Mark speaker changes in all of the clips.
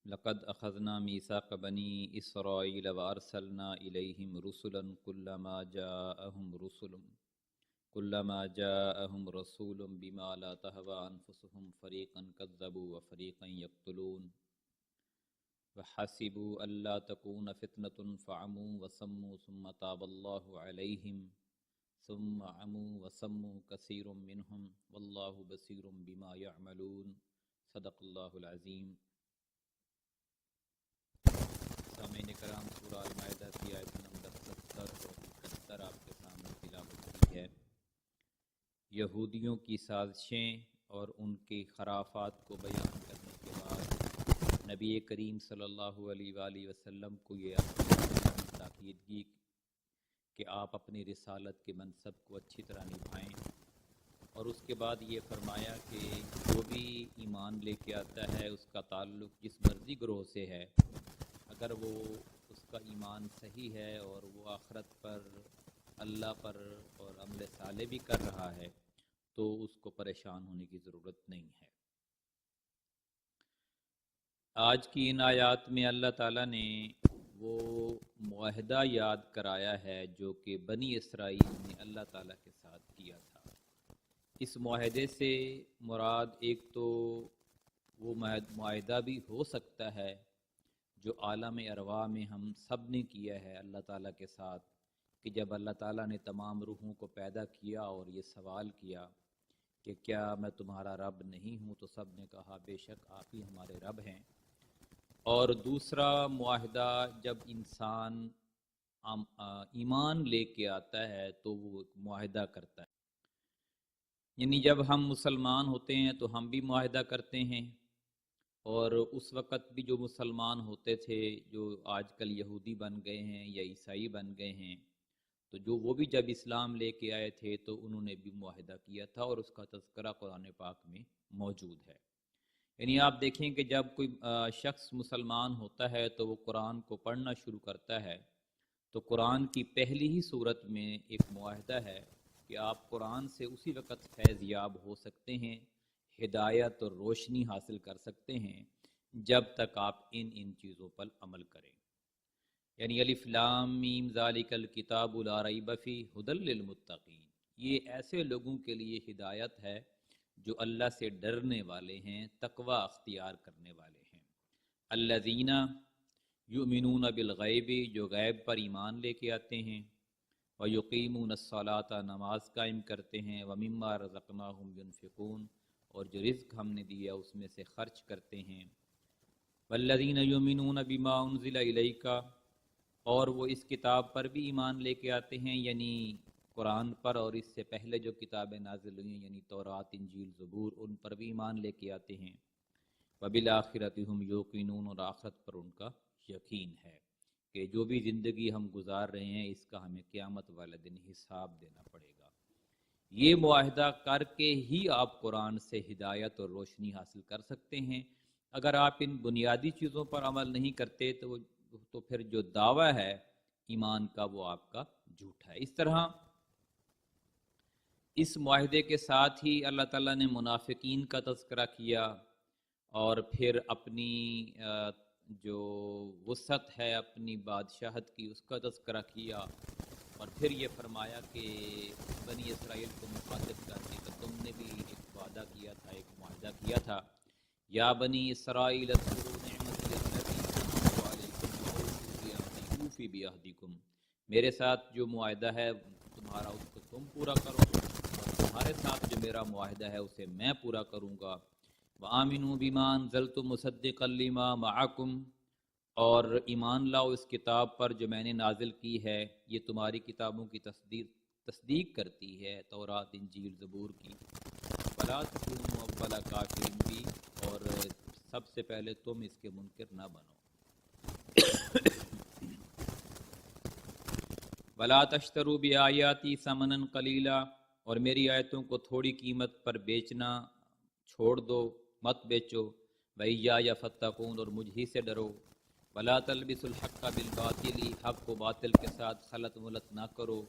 Speaker 1: لقد اخذنا میثاق بنی اسرائیل وارسلنا الیہم رسلا كلما جاءهم رسول بما لا تهوى انفسهم فريقا كذبوا وفريقا يقتلون وحسبوا الا تكون فتنة فعموا وصموا ثم تاب الله عليهم ثم عموا وصموا كثير منهم والله بصير بما يعملون صدق اللہ العظیم۔ سامعین کرام، سورہ المائدہ کی آیت نمبر 70 اور 71 آپ کے سامنے تلاوت کی ہے۔ یہودیوں کی سازشیں اور ان کی خرافات کو بیان کرنے کے بعد نبی کریم صلی اللہ علیہ وآلہ وسلم کو یہ تاکید کی کہ آپ اپنی رسالت کے منصب کو اچھی طرح نبھائیں، اور اس کے بعد یہ فرمایا کہ جو بھی ایمان لے کے آتا ہے اس کا تعلق جس مرضی گروہ سے ہے، اگر وہ اس کا ایمان صحیح ہے اور وہ آخرت پر، اللہ پر اور عمل صالح بھی کر رہا ہے تو اس کو پریشان ہونے کی ضرورت نہیں ہے۔ آج کی ان آیات میں اللہ تعالیٰ نے وہ معاہدہ یاد کرایا ہے جو کہ بنی اسرائیل نے اللہ تعالیٰ کے ساتھ کیا تھا۔ اس معاہدے سے مراد ایک تو وہ معاہدہ بھی ہو سکتا ہے جو عالم ارواح میں ہم سب نے کیا ہے اللہ تعالیٰ کے ساتھ، کہ جب اللہ تعالیٰ نے تمام روحوں کو پیدا کیا اور یہ سوال کیا کہ کیا میں تمہارا رب نہیں ہوں، تو سب نے کہا بے شک آپ ہی ہمارے رب ہیں۔ اور دوسرا معاہدہ جب انسان ایمان لے کے آتا ہے تو وہ معاہدہ کرتا ہے، یعنی جب ہم مسلمان ہوتے ہیں تو ہم بھی معاہدہ کرتے ہیں، اور اس وقت بھی جو مسلمان ہوتے تھے جو آج کل یہودی بن گئے ہیں یا عیسائی بن گئے ہیں، تو وہ بھی جب اسلام لے کے آئے تھے تو انہوں نے بھی معاہدہ کیا تھا، اور اس کا تذکرہ قرآن پاک میں موجود ہے۔ یعنی آپ دیکھیں کہ جب کوئی شخص مسلمان ہوتا ہے تو وہ قرآن کو پڑھنا شروع کرتا ہے تو قرآن کی پہلی ہی صورت میں ایک معاہدہ ہے کہ آپ قرآن سے اسی وقت فیض یاب ہو سکتے ہیں، ہدایت اور روشنی حاصل کر سکتے ہیں جب تک آپ ان چیزوں پر عمل کریں۔ یعنی الف لام میم ذالک الکتاب لا ریب فیہ ھدی للمتقین، یہ ایسے لوگوں کے لیے ہدایت ہے جو اللہ سے ڈرنے والے ہیں، تقوی اختیار کرنے والے ہیں۔ الذین یؤمنون بالغیب، جو غیب پر ایمان لے کے آتے ہیں، ویقیمون الصلاۃ، نماز قائم کرتے ہیں، ومما رزقناہم ینفقون، اور جو رزق ہم نے دیا اس میں سے خرچ کرتے ہیں، والذین یؤمنون بما انزل الیک، اور وہ اس کتاب پر بھی ایمان لے کے آتے ہیں، یعنی قرآن پر اور اس سے پہلے جو کتابیں نازل ہوئی ہیں یعنی تورات، انجیل، زبور، ان پر بھی ایمان لے کے آتے ہیں، وبالآخرۃ ھم یوقنون، اور آخرت پر ان کا یقین ہے کہ جو بھی زندگی ہم گزار رہے ہیں اس کا ہمیں قیامت والے دن حساب دینا پڑے گا۔ یہ معاہدہ کر کے ہی آپ قرآن سے ہدایت اور روشنی حاصل کر سکتے ہیں۔ اگر آپ ان بنیادی چیزوں پر عمل نہیں کرتے تو پھر جو دعویٰ ہے ایمان کا وہ آپ کا جھوٹا ہے۔ اس طرح اس معاہدے کے ساتھ ہی اللہ تعالیٰ نے منافقین کا تذکرہ کیا، اور پھر اپنی جو وسعت ہے اپنی بادشاہت کی اس کا تذکرہ کیا، اور پھر یہ فرمایا کہ بنی اسرائیل کو مخاطب کر کے کہ تم نے بھی ایک وعدہ کیا تھا، ایک معاہدہ کیا تھا، یا بنی اسرائیل اذکروا نعمتی التی انعمت علیکم واوفوا بعہدی بعہدکم، میرے ساتھ جو معاہدہ ہے تمہارا اس کو تم پورا کرو، اور تمہارے ساتھ جو میرا معاہدہ ہے اسے میں پورا کروں گا۔ وآمنوا بما انزلت مصدقا لما معکم، اور ایمان لاؤ اس کتاب پر جو میں نے نازل کی ہے، یہ تمہاری کتابوں کی تصدیق کرتی ہے، تورات، انجیل، زبور کی۔ ولا تکونوا اول کافر بھی، اور سب سے پہلے تم اس کے منکر نہ بنو۔ ولا تشتروا بآیاتی ثمنا قلیلا، اور میری آیتوں کو تھوڑی قیمت پر بیچنا چھوڑ دو، مت بیچو۔ وإیایا فاتقون، اور مجھ ہی سے ڈرو۔ ولا تلبسوا الحق بالباطل، حق کو باطل کے ساتھ خلط ملط نہ کرو۔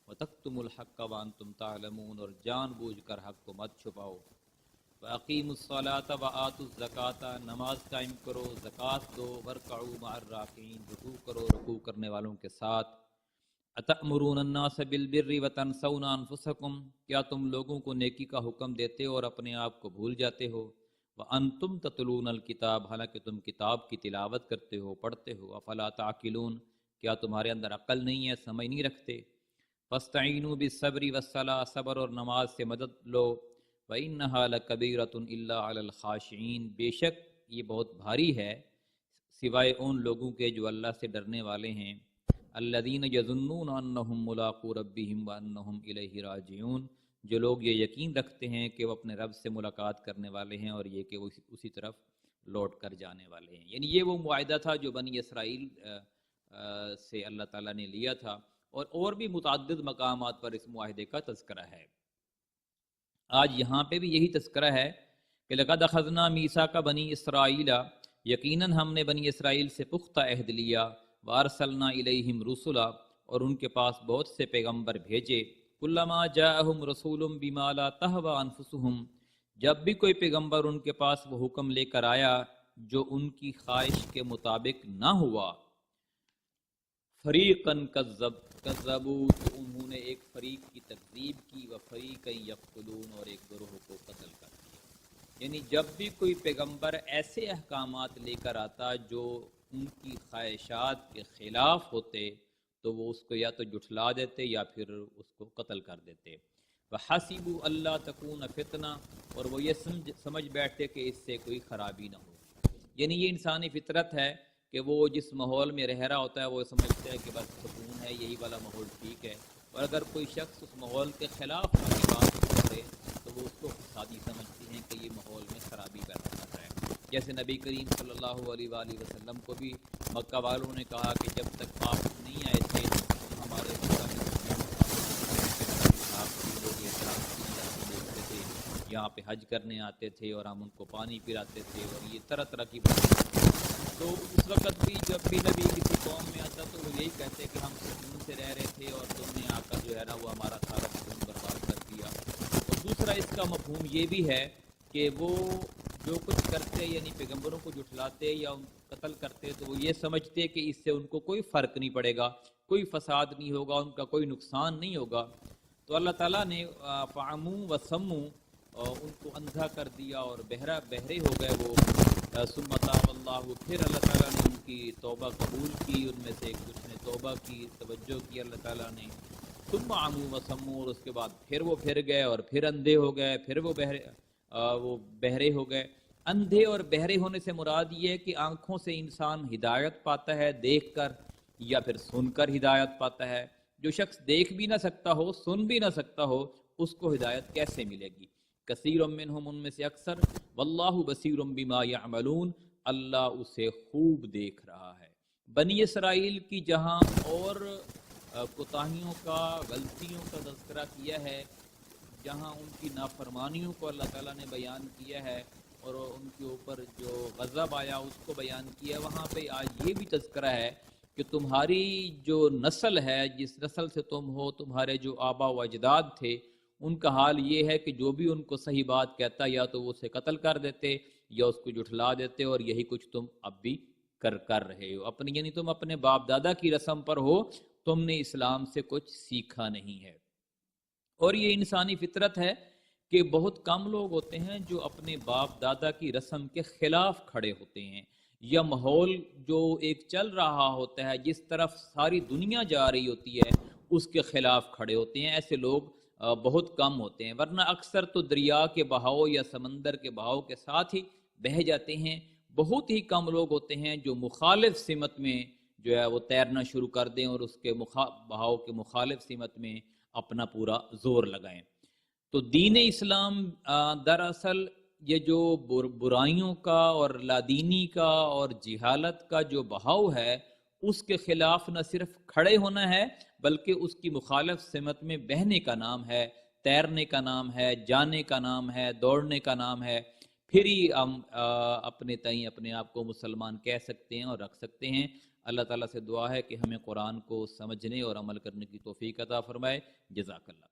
Speaker 1: وتکتموا الحق وانتم تعلمون، اور جان بوجھ کر حق کو مت چھپاؤ۔ وَأَقِيمُوا الصَّلَاةَ وَآتُوا الزَّكَاةَ، نماز قائم کرو، زکوٰۃ دو، وَارْكَعُوا مَعَ الرَّاكِعِينَ، رکوع کرو رکوع کرنے والوں کے ساتھ۔ أَتَأْمُرُونَ النَّاسَ بِالْبِرِّ وَتَنْسَوْنَ أَنفُسَكُمْ، کیا تم لوگوں کو نیکی کا حکم دیتے ہو اور اپنے آپ کو بھول جاتے ہو؟ وَأَنْتُمْ تَتْلُونَ الْكِتَابَ، حالانکہ تم کتاب کی تلاوت کرتے ہو، پڑھتے ہو۔ أَفَلَا تَعْقِلُونَ، کیا تمہارے اندر عقل نہیں ہے، سمجھ نہیں رکھتے؟ فَاسْتَعِینُوا بِالصَّبْرِ وَالصَّلَاةِ، صبر اور نماز سے مدد لو۔ وَإِنَّهَا لَكَبِیرَةٌ إِلَّا عَلَى الْخَاشِعِینَ، بے شک یہ بہت بھاری ہے سوائے ان لوگوں کے جو اللہ سے ڈرنے والے ہیں۔ الذین یظنون انہم ملاقو ربہم وانہم الیہ راجعون، جو لوگ یہ یقین رکھتے ہیں کہ وہ اپنے رب سے ملاقات کرنے والے ہیں اور یہ کہ وہ اسی طرف لوٹ کر جانے والے ہیں۔ یعنی یہ وہ معاہدہ تھا جو بنی اسرائیل سے اللہ تعالیٰ نے لیا تھا، اور بھی متعدد مقامات پر اس معاہدے کا تذکرہ ہے۔ آج یہاں پہ بھی یہی تذکرہ ہے کہ لقد اخذنا میثاق بنی اسرائیل، یقیناً ہم نے بنی اسرائیل سے پختہ عہد لیا، وارسلنا الیہم رسلا، اور ان کے پاس بہت سے پیغمبر بھیجے، کلما جاءہم رسول بما لا تہوی انفسہم، جب بھی کوئی پیغمبر ان کے پاس وہ حکم لے کر آیا جو ان کی خواہش کے مطابق نہ ہوا، فریقاً کذبوا، تو انہوں نے ایک فریق کی تکذیب کی، وفریقاً یقتلون، اور ایک گروہ کو قتل کر دیا۔ یعنی جب بھی کوئی پیغمبر ایسے احکامات لے کر آتا جو ان کی خواہشات کے خلاف ہوتے تو وہ اس کو یا تو جھٹلا دیتے یا پھر اس کو قتل کر دیتے۔ وَحَسِبُوا أَلَّا تَكُونَ فِتْنَةٌ، اور وہ یہ سمجھ بیٹھتے کہ اس سے کوئی خرابی نہ ہو۔ یعنی یہ انسانی فطرت ہے کہ وہ جس ماحول میں رہ رہا ہوتا ہے وہ سمجھتا ہے کہ بس سکون ہے، یہی والا ماحول ٹھیک ہے، اور اگر کوئی شخص اس ماحول کے خلاف آگے بات کرے تو وہ اس کو فسادی سمجھتے ہیں کہ یہ ماحول میں خرابی پیدا کر رہا ہے۔ جیسے نبی کریم صلی اللہ علیہ وآلہ وسلم کو بھی مکہ والوں نے کہا کہ جب تک آپ نہیں آئے تھے ہم ہمارے مکہ میں لوگ دیکھتے تھے، یہاں پہ حج کرنے آتے تھے اور ہم ان کو پانی پلاتے تھے، اور یہ طرح طرح کی باتیں۔ تو اس وقت بھی جب بھی نبی کسی قوم میں آتا تو وہ یہی کہتے کہ ہم سکون سے رہ رہے تھے اور تم نے آ کر جو ہے نا وہ ہمارا سارا سکون برباد کر دیا۔ اور دوسرا اس کا مفہوم یہ بھی ہے کہ وہ جو کچھ کرتے یعنی پیغمبروں کو جھٹلاتے یا ان کو قتل کرتے تو وہ یہ سمجھتے کہ اس سے ان کو کوئی فرق نہیں پڑے گا، کوئی فساد نہیں ہوگا، ان کا کوئی نقصان نہیں ہوگا۔ تو اللہ تعالیٰ نے فعموا وسموا، ان کو اندھا کر دیا اور بہرے ہو گئے وہ۔ ثم تاب اللہ، پھر اللہ تعالیٰ نے ان کی توبہ قبول کی، ان میں سے کچھ نے توبہ کی، توجہ کی اللہ تعالیٰ نے۔ ثم عموا وسموا، اور اس کے بعد پھر وہ پھر گئے اور پھر اندھے ہو گئے، پھر وہ بہرے ہو گئے۔ اندھے اور بہرے ہونے سے مراد یہ ہے کہ آنکھوں سے انسان ہدایت پاتا ہے دیکھ کر یا پھر سن کر ہدایت پاتا ہے۔ جو شخص دیکھ بھی نہ سکتا ہو، سن بھی نہ سکتا ہو، اس کو ہدایت کیسے ملے گی؟ کثیر منہم، ان میں سے اکثر، واللہ بصیر بما یعملون، اللہ اسے خوب دیکھ رہا ہے۔ بنی اسرائیل کی جہاں اور کوتاہیوں کا، غلطیوں کا تذکرہ کیا ہے، جہاں ان کی نافرمانیوں کو اللہ تعالیٰ نے بیان کیا ہے اور ان کے اوپر جو غضب آیا اس کو بیان کیا، وہاں پہ آج یہ بھی تذکرہ ہے کہ تمہاری جو نسل ہے، جس نسل سے تم ہو، تمہارے جو آبا و اجداد تھے، ان کا حال یہ ہے کہ جو بھی ان کو صحیح بات کہتا یا تو وہ اسے قتل کر دیتے یا اس کو جھٹلا دیتے، اور یہی کچھ تم اب بھی کر رہے ہو اپنی، یعنی تم اپنے باپ دادا کی رسم پر ہو، تم نے اسلام سے کچھ سیکھا نہیں ہے۔ اور یہ انسانی فطرت ہے کہ بہت کم لوگ ہوتے ہیں جو اپنے باپ دادا کی رسم کے خلاف کھڑے ہوتے ہیں، یا ماحول جو ایک چل رہا ہوتا ہے جس طرف ساری دنیا جا رہی ہوتی ہے اس کے خلاف کھڑے ہوتے ہیں۔ ایسے لوگ بہت کم ہوتے ہیں، ورنہ اکثر تو دریا کے بہاؤ یا سمندر کے بہاؤ کے ساتھ ہی بہہ جاتے ہیں۔ بہت ہی کم لوگ ہوتے ہیں جو مخالف سمت میں جو ہے وہ تیرنا شروع کر دیں اور اس کے بہاؤ کے مخالف سمت میں اپنا پورا زور لگائیں۔ تو دین اسلام دراصل یہ جو برائیوں کا اور لادینی کا اور جہالت کا جو بہاؤ ہے اس کے خلاف نہ صرف کھڑے ہونا ہے بلکہ اس کی مخالف سمت میں بہنے کا نام ہے، تیرنے کا نام ہے، جانے کا نام ہے، دوڑنے کا نام ہے۔ پھر ہی ہم اپنے تئیں اپنے آپ کو مسلمان کہہ سکتے ہیں اور رکھ سکتے ہیں۔ اللہ تعالیٰ سے دعا ہے کہ ہمیں قرآن کو سمجھنے اور عمل کرنے کی توفیق عطا فرمائے۔ جزاک اللہ۔